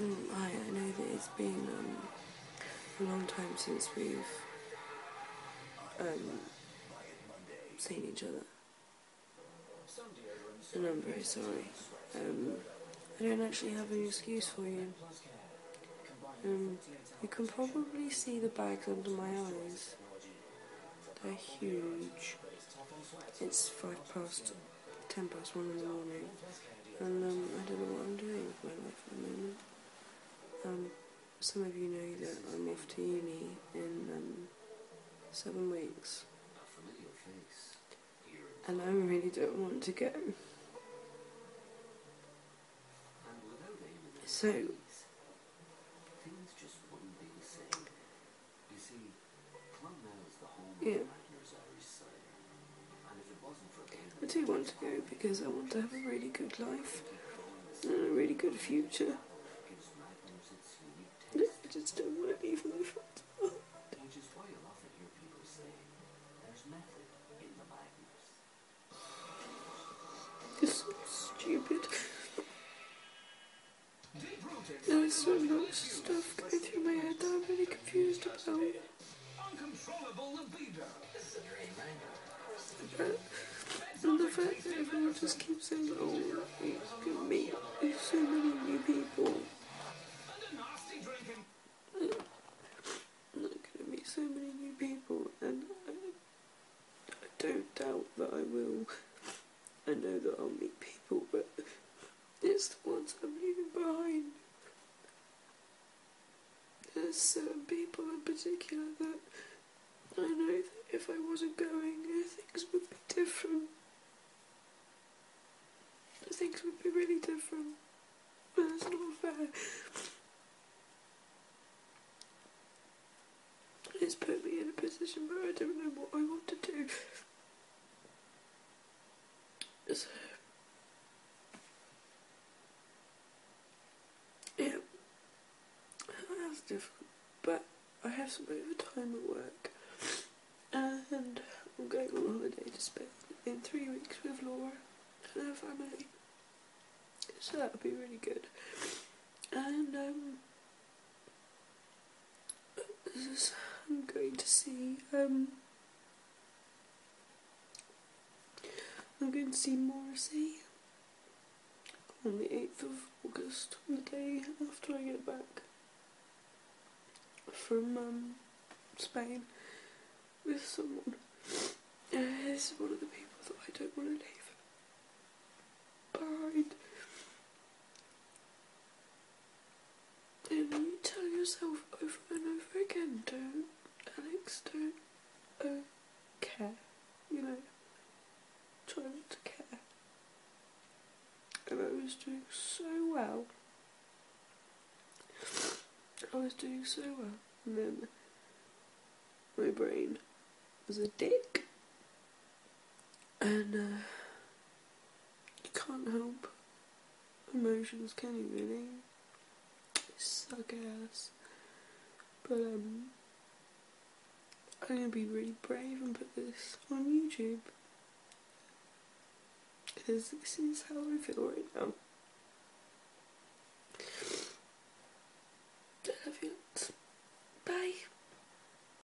Hi, I know that it's been a long time since we've seen each other, and I'm very sorry. I don't actually have an excuse for you. You can probably see the bags under my eyes. They're huge. It's 10 past 1 in the morning, and I don't know what I'm doing with my life at the moment. Some of you know that I'm off to uni in 7 weeks, and I really don't want to go. So, yeah, I do want to go because I want to have a really good life and a really good future. I just don't want to leave my friends behind. It's so stupid. There's so much stuff going through my head that I'm really confused about. And the fact that everyone just keeps saying, oh, you can meet so many new people. I'm not going to meet so many new people, and I don't doubt that I will. I know that I'll meet people, but it's the ones I'm leaving behind. There's certain people in particular that I know that if I wasn't going, things would be different. Things would be really different. But it's not fair. It's put me in a position where I don't know what I want to do. So, yeah, that's difficult. But I have some overtime at work, and I'm going on holiday to spend in 3 weeks with Laura and her family. So that'll be really good. And I'm going to see Morrissey on the 8th of August, the day after I get back from Spain with someone. This is one of the people that I don't want to leave behind. And you tell yourself over and over again, don't, Alex, don't care, you know, try not to care. And I was doing so well. And then my brain was a dick. And you can't help emotions, can you really? Suck ass. But I'm gonna be really brave and put this on YouTube, because this is how I feel right now. I love you. Bye.